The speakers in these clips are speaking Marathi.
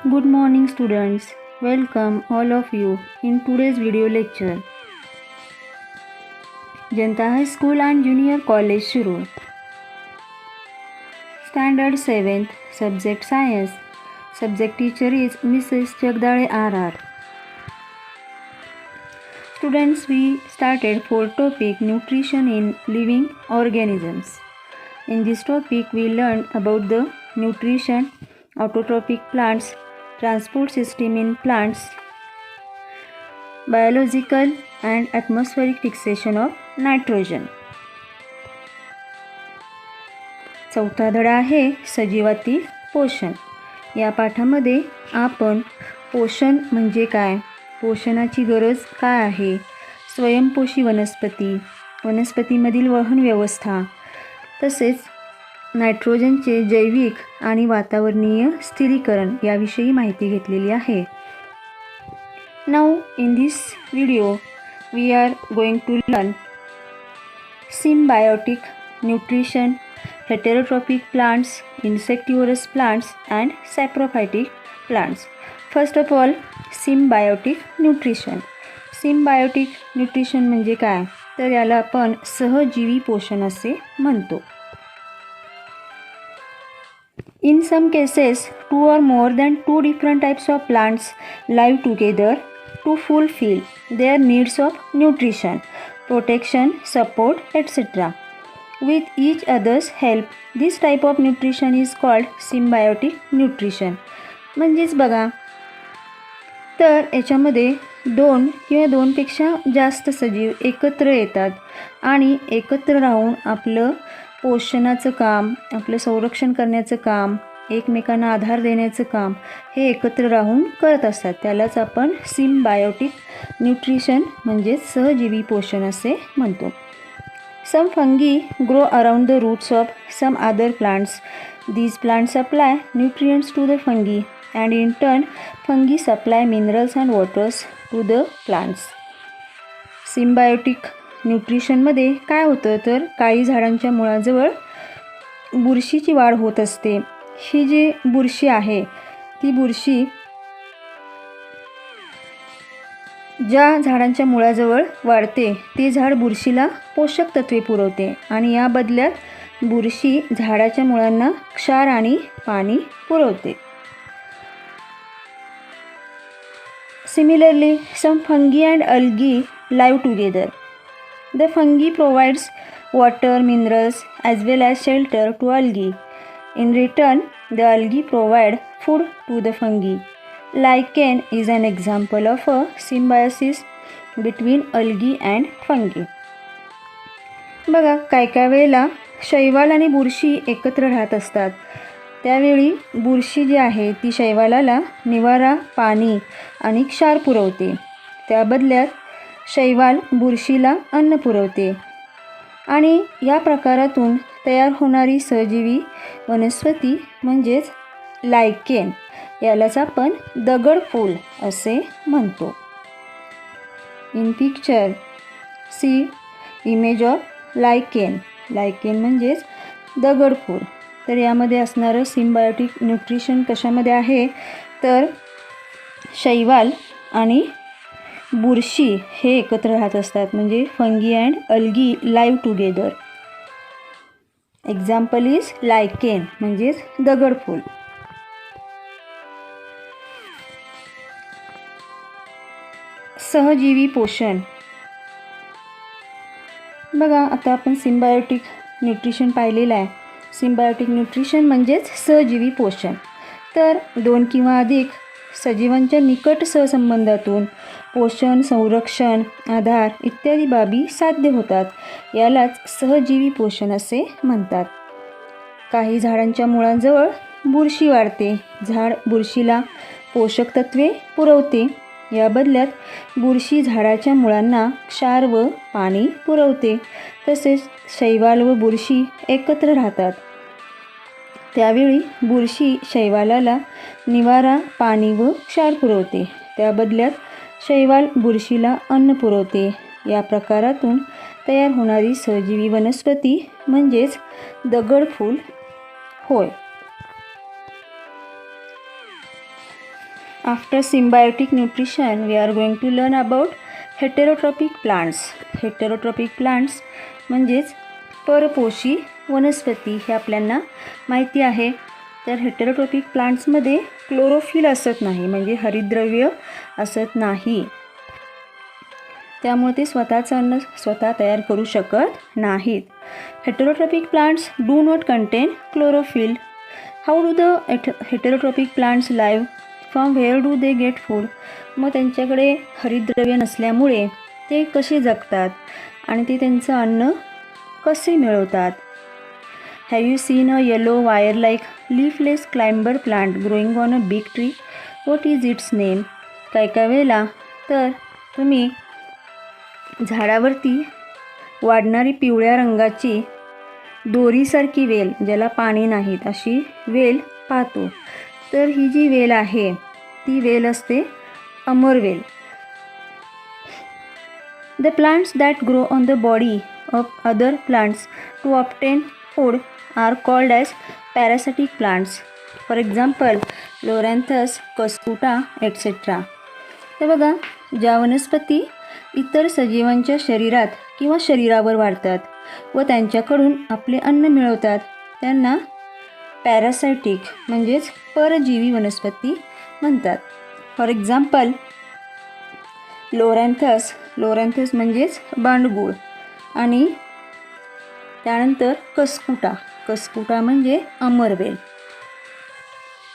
Good morning students. Welcome all of you in today's video lecture. Janta High School and Junior College Shirur. Standard 7th, Subject Science. Subject teacher is Mrs. Jagdale RR. Students, we started for topic nutrition in living organisms. In this topic we learned about the nutrition, autotrophic plants, transport system in plants, biological and atmospheric fixation of nitrogen. चौथा धडा आहे सजीवातील पोषण. या पाठामध्ये आपण पोषण म्हणजे काय, पोषणाची गरज काय आहे, स्वयंपोषी वनस्पती, वनस्पतीमधील वहन व्यवस्था, तसेच नायट्रोजनचे जैविक आणि वातावरणीय स्थिरीकरण याविषयी माहिती घेतलेली आहे. Now in this video we are going to learn symbiotic nutrition, heterotrophic plants, insectivorous plants and saprophytic plants. First of all, symbiotic nutrition. Symbiotic nutrition म्हणजे काय, तर याला आपण सहजीवी पोषण असे म्हणतो. In some cases, two or more than two different types of plants live together to fulfill their needs of nutrition, protection, support, etc. with each other's help. This type of nutrition is called symbiotic nutrition. म्हणजेच बघा, तर याच्यामध्ये दोन किंवा दोनपेक्षा जास्त सजीव एकत्र येतात आणि एकत्र राहून आपलं पोषणाचं काम, आपलं संरक्षण करण्याचं काम, एकमेकांना आधार देण्याचं काम हे एकत्र राहून करत असतात. त्यालाच आपण सिम्बायोटिक न्यूट्रिशन म्हणजेच सहजीवी पोषण असे म्हणतो. Some fungi grow around the roots of some other plants. These plants supply nutrients to the fungi and in turn fungi supply minerals and waters to the plants. Symbiotic न्यूट्रिशनमध्ये काय होतं, तर काही झाडांच्या मुळाजवळ बुरशीची वाढ होत असते. ही जी बुरशी आहे ती बुरशी ज्या झाडांच्या मुळाजवळ वाढते ती झाड बुरशीला पोषक तत्वे पुरवते आणि या बदल्यात बुरशी झाडाच्या मुळांना क्षार आणि पाणी पुरवते. Similarly, some fungi and algae live together. The fungi provides water, minerals as well as shelter to algae. In return, the algae provide food to the fungi. Lichen is an example of a symbiosis between algae and fungi. बघा, काय वेळेला शैवाल आणि बुरशी एकत्र राहत असतात. त्यावेळी बुरशी जी आहे ती शैवालाला निवारा, पाणी आणि क्षार पुरवते. त्या बदल्यात शैवाल बुरशीला अन्न पुरवते आणि या प्रकारातून तयार होणारी सहजीवी वनस्पती म्हणजेच लायकेन यालाच आपण दगडफूल असे म्हणतो. In picture see image of lichen. Lichen म्हणजेच दगडफूल. तर यामध्ये असणारं सिम्बायोटिक न्यूट्रिशन कशामध्ये आहे, तर शैवाल आणि बुरशी हे एकत्र राहत असतात, म्हणजे fungi and algae live together. Example is lichen म्हणजेच दगडफूल. सहजीवी पोषण. बघा, आता आपण सिम्बायोटिक न्यूट्रिशन पाहिलेलं आहे. सिम्बायोटिक न्यूट्रिशन म्हणजेच सहजीवी पोषण. तर दोन किंवा अधिक सजीवांच्या निकट सहसंबंधातून पोषण, संरक्षण, आधार इत्यादी बाबी साध्य होतात. यालाच सहजीवी पोषण असे म्हणतात. काही झाडांच्या मुळांजवळ बुरशी वाढते. झाड बुरशीला पोषक तत्वे पुरवते. या बदल्यात बुरशी झाडाच्या मुळांना क्षार व पाणी पुरवते. तसेच शैवाल व बुरशी एकत्र राहतात. त्यावेळी बुरशी शैवालाला निवारा, पाणी व क्षार पुरवते. त्या बदल्यात शैवाल बुरशीला अन्न पुरवते. या प्रकारातून तयार होणारी सहजीवी वनस्पती म्हणजेच दगडफूल होय. After symbiotic nutrition, we are going to learn about heterotrophic plants. Heterotrophic plants म्हणजेच परपोषी वनस्पती हे आपल्याला माहिती आहे. तर हेटेरोट्रॉपिक प्लांट्समध्ये क्लोरोफिल असत नाही, म्हणजे हरितद्रव्य असत नाही. त्यामुळे ते स्वतःचं अन्न स्वतः तयार करू शकत नाहीत. Heterotrophic plants do not content chlorophyll. How do the heterotrophic plants live? From where do they get food? मग त्यांच्याकडे हरितद्रव्य नसल्यामुळे ते कसे जगतात आणि ते त्यांचं अन्न कसे मिळवतात? Have you seen a yellow wire like leafless climber plant growing on a big tree? What is it's name? काय वेळेला तर तुम्ही झाडावरती वाढणारी पिवळ्या रंगाची दोरीसारखी वेल, ज्याला पाणी नाहीत अशी वेल पाहतो. तर ही जी वेल आहे ती वेल असते अमरवेल. The plants that grow on the body of other plants to obtain food are called as parasitic plants. For example, Loranthus, Cuscuta, etc. तर बघा, ज्या वनस्पती इतर सजीवांच्या शरीरात किंवा शरीरावर वाढतात व त्यांच्याकडून आपले अन्न मिळवतात त्यांना पॅरासायटिक म्हणजेच परजीवी वनस्पती म्हणतात. फॉर एक्झाम्पल, लोरॅन्थस म्हणजेच बांडगूळ, आणि त्यानंतर कस्कुटा म्हणजे अमरवेल.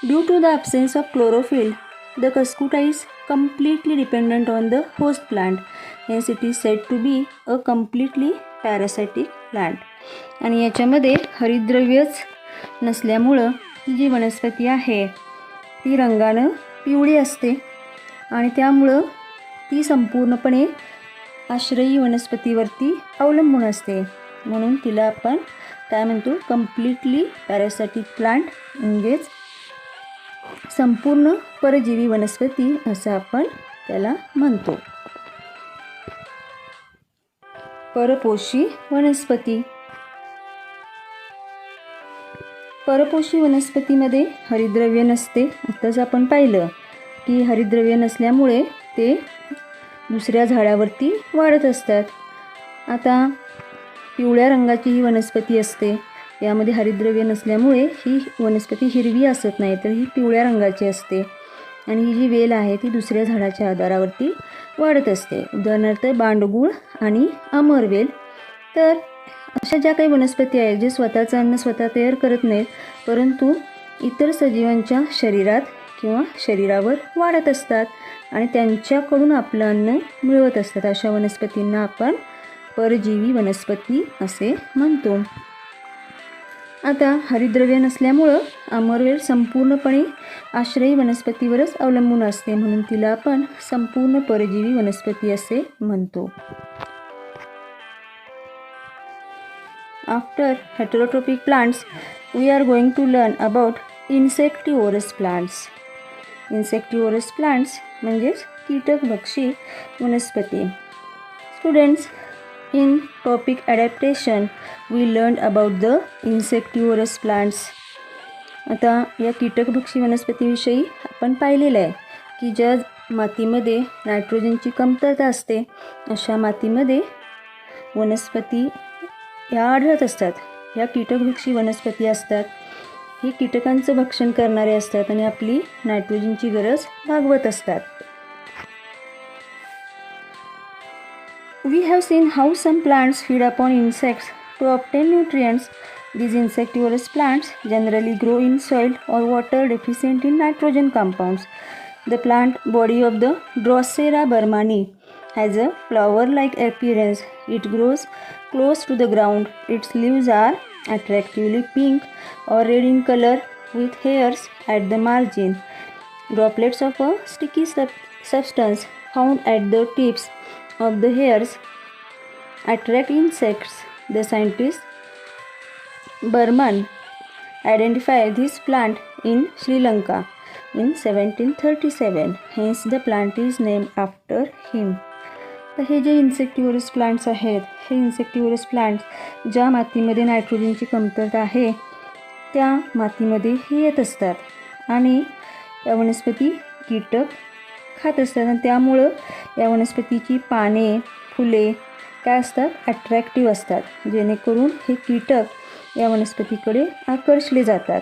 Due to the absence of chlorophyll, the Cuscuta is completely dependent on the host plant, hence it is said to be a completely parasitic plant. आणि याच्यामध्ये हरितद्रव्यच नसल्यामुळं ही जी वनस्पती आहे ती रंगानं पिवळी असते आणि त्यामुळं ती संपूर्णपणे आश्रयी वनस्पतीवरती अवलंबून असते. म्हणून तिला आपण काय म्हणतो? कम्प्लिटली पॅरासायटिक प्लांट, म्हणजेच संपूर्ण परजीवी वनस्पती असं आपण त्याला म्हणतो. परपोषी वनस्पती. परपोषी वनस्पतीमध्ये हरितद्रव्य नसते. आताच आपण पाहिलं की हरितद्रव्य नसल्यामुळे ते दुसऱ्या झाडावरती वाढत असतात. आता पिवळ्या रंगाची ही वनस्पती असते, यामध्ये हरितद्रव्य नसल्यामुळे ही वनस्पती हिरवी असत नाही, तर ही पिवळ्या रंगाची असते आणि ही जी वेल आहे ती दुसऱ्या झाडाच्या आधारावरती वाढत असते. उदाहरणार्थ बांडगूळ आणि अमरवेल. तर अशा ज्या काही वनस्पती आहेत जे स्वतःचं अन्न स्वतः तयार करत नाहीत, परंतु इतर सजीवांच्या शरीरात किंवा शरीरावर वाढत असतात आणि त्यांच्याकडून आपलं अन्न मिळवत असतात, अशा वनस्पतींना आपण परजीवी वनस्पती असे म्हणतो. आता हरितद्रव्य नसल्यामुळं अमरवेल संपूर्णपणे आश्रयी वनस्पतीवरच अवलंबून असते, म्हणून तिला आपण संपूर्ण परजीवी वनस्पती असे म्हणतो. After heterotrophic plants we are going to learn about insectivorous plants. Insectivorous plants म्हणजेच कीटकभक्षी वनस्पती. Students, in topic adaptation we learned about the insectivorous plants. आता या कीटकभक्षी वनस्पतीविषयी आपण पाहिलेलं आहे की ज्या मातीमध्ये नायट्रोजनची कमतरता असते अशा मातीमध्ये वनस्पती या आढळत असतात. या कीटकभक्षी वनस्पती असतात. ही कीटकांचं भक्षण करणारे असतात आणि आपली नायट्रोजनची गरज भागवत असतात. We have seen how some plants feed upon insects to obtain nutrients. These insectivorous plants generally grow in soil or water deficient in nitrogen compounds. The plant body of the Drosera burmani has a flower-like appearance. It grows close to the ground. Its leaves are attractively pink or red in color with hairs at the margin. Droplets of a sticky substance found at the tips of the hairs attract insects. The scientist Burman identified this plant in Sri Lanka in 1737. Hence the plant is named after him. तर हे जे इन्सेक्टिव्होरस प्लांट्स आहेत, हे इन्सेक्टिव्होरस प्लांट्स ज्या मातीमध्ये नायट्रोजनची कमतरता आहे त्या मातीमध्ये हे येत असतात आणि या वनस्पती कीटक खात असतात आणि त्यामुळं या वनस्पतीची पाने, फुले काय असतात, अट्रॅक्टिव्ह असतात, जेणेकरून हे कीटक या वनस्पतीकडे आकर्षले जातात.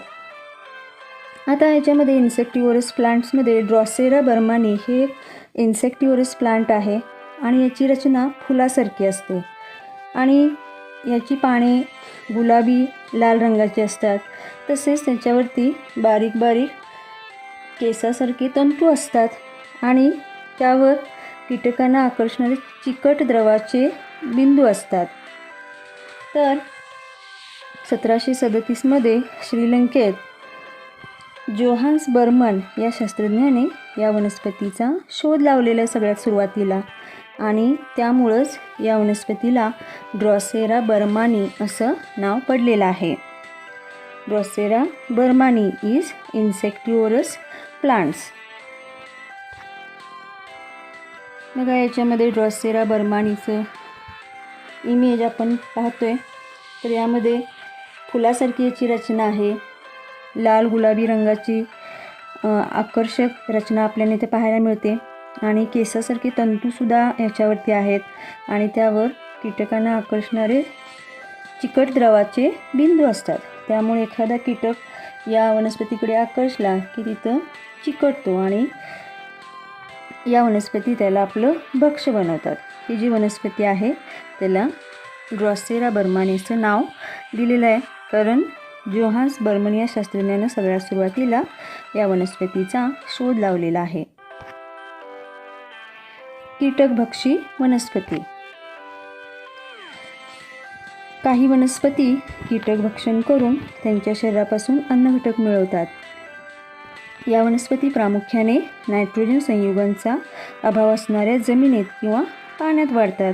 आता याच्यामध्ये इन्सेक्टिव्हरस प्लांट्समध्ये ड्रॉसेरा बर्मानी हे इन्सेक्टिव्हरस प्लांट आहे आणि याची रचना फुलासारखी असते आणि याची पाने गुलाबी लाल रंगाची असतात. तसेच त्याच्यावरती बारीक बारीक केसासारखे तंतू असतात आणि त्यावर कीटकांना आकर्षणारे चिकट द्रवाचे बिंदू असतात. तर 1737मध्ये श्रीलंकेत जोहान्स बर्मन या शास्त्रज्ञाने या वनस्पतीचा शोध लावलेला सगळ्यात सुरुवातीला आणि त्यामुळंच या वनस्पतीला ड्रॉसेरा बर्मानी असं नाव पडलेलं आहे. Drosera burmannii is insectivorous plants. बघा याच्यामध्ये ड्रॉसेरा बर्मानीचं इमेज आपण पाहतोय. तर यामध्ये फुलासारखी याची रचना आहे, लाल गुलाबी रंगाची आकर्षक रचना आपल्याला इथे पाहायला मिळते आणि केसासारखे तंतूसुद्धा याच्यावरती आहेत आणि त्यावर कीटकांना आकर्षणारे चिकट द्रवाचे बिंदू असतात. त्यामुळे एखादा कीटक या वनस्पतीकडे आकर्षला की तिथं चिकटतो आणि या वनस्पती त्याला आपलं भक्ष्य बनवतात. ही जी वनस्पती आहे त्याला ड्रॉसेरा बर्मानीचं नाव दिलेलं आहे, कारण जोहान्स बर्मन या शास्त्रज्ञानं सगळ्यात सुरुवातीला या वनस्पतीचा शोध लावलेला आहे. कीटकभक्षी वनस्पती. काही वनस्पती कीटकभक्षण करून त्यांच्या शरीरापासून अन्नघटक मिळवतात. या वनस्पती प्रामुख्याने नायट्रोजन संयुगांचा अभाव असणाऱ्या जमिनीत किंवा पाण्यात वाढतात.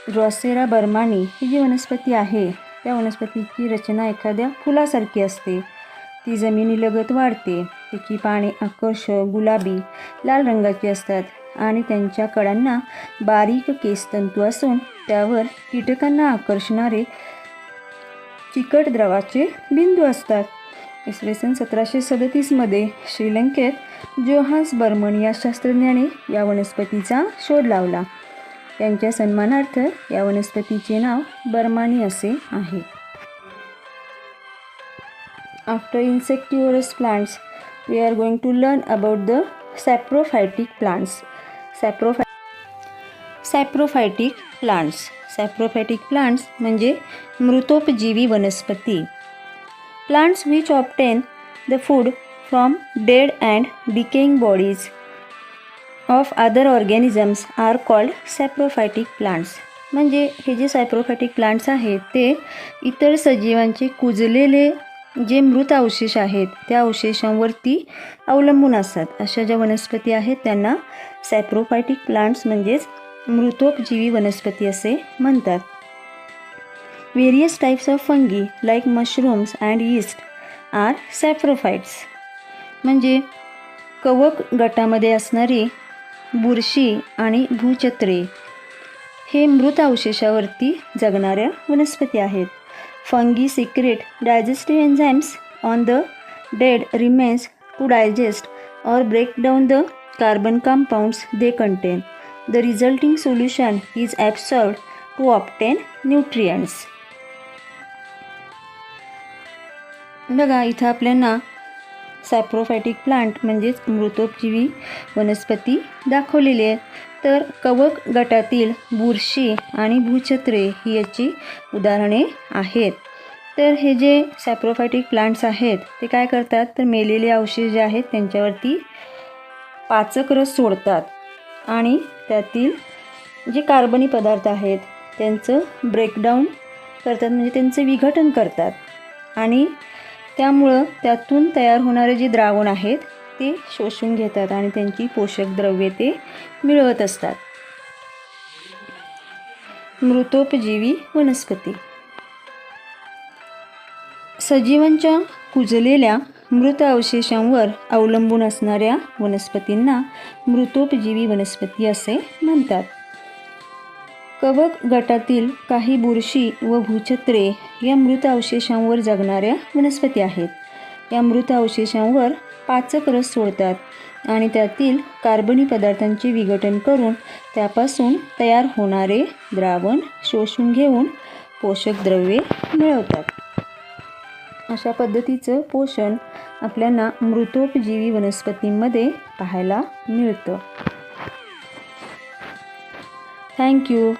ड्रॉसेरा बर्मानी ही जी वनस्पती आहे त्या वनस्पतीची रचना एखाद्या फुलासारखी असते. ती जमिनीलगत वाढते. तिची पाने आकर्षक गुलाबी लाल रंगाची असतात आणि त्यांच्या कडांना बारीक केसतंतू असून त्यावर कीटकांना आकर्षणारे चिकट द्रवाचे बिंदू असतात. इसवी सन 1737मध्ये श्रीलंकेत जोहान्स बर्मन या शास्त्रज्ञाने या वनस्पतीचा शोध लावला. त्यांच्या सन्मानार्थ या वनस्पतीचे नाव बर्मानी असे आहे. After insectivorous plants we are going to learn about the saprophytic plants. Saprophytic plants. Saprophytic plants म्हणजे मृतोपजीवी वनस्पती. Plants which obtain the food from dead and decaying bodies of other organisms are called saprophytic plants. म्हणजे हे जे सॅप्रोफायटिक प्लांट्स आहेत ते इतर सजीवांचे कुजलेले जे मृत अवशेष आहेत त्या अवशेषांवरती अवलंबून असतात. अशा ज्या वनस्पती आहेत त्यांना सॅप्रोफायटिक प्लांट्स म्हणजेच मृतोपजीवी वनस्पती असे म्हणतात. Various types of fungi like mushrooms and yeast are saprophytes. म्हणजे कवक गटामध्ये असणारी बुरशी आणि भूछत्रे हे मृत अवशेषावरती जगणाऱ्या वनस्पती आहेत. Fungi secrete digestive enzymes on the dead remains to digest or break down the carbon compounds they contain. The resulting solution is absorbed to obtain nutrients. बघा इथं आपल्याला सॅप्रोफायटिक प्लांट म्हणजेच मृतोपजीवी वनस्पती दाखवलेली आहे. तर कवक गटातील बुरशी आणि भूछत्रे ही याची उदाहरणे आहेत. तर हे जे सॅप्रोफायटिक प्लांट्स आहेत ते काय करतात तर मेलेले अवशेष जे आहेत त्यांच्यावरती पाचक रस सोडतात आणि त्यातील जे कार्बनी पदार्थ आहेत त्यांचं ब्रेकडाऊन करतात, म्हणजे त्यांचं विघटन करतात आणि त्यामुळं त्यातून तयार होणारे जे द्रावण आहेत ते शोषून घेतात आणि त्यांची पोषक द्रव्ये ते मिळवत असतात. मृतोपजीवी वनस्पती. सजीवांच्या कुजलेल्या मृत अवशेषांवर अवलंबून असणाऱ्या वनस्पतींना मृतोपजीवी वनस्पती असे म्हणतात. कवक गटातील काही बुरशी व भूछत्रे या मृत अवशेषांवर जगणाऱ्या वनस्पती आहेत. या मृत अवशेषांवर पाचक रस सोडतात आणि त्यातील कार्बनी पदार्थांचे विघटन करून त्यापासून तयार होणारे द्रावण शोषून घेऊन पोषक द्रव्ये मिळवतात. अशा पद्धतीचं पोषण आपल्याला मृतोपजीवी वनस्पतींमध्ये पाहायला मिळतं. थँक्यू.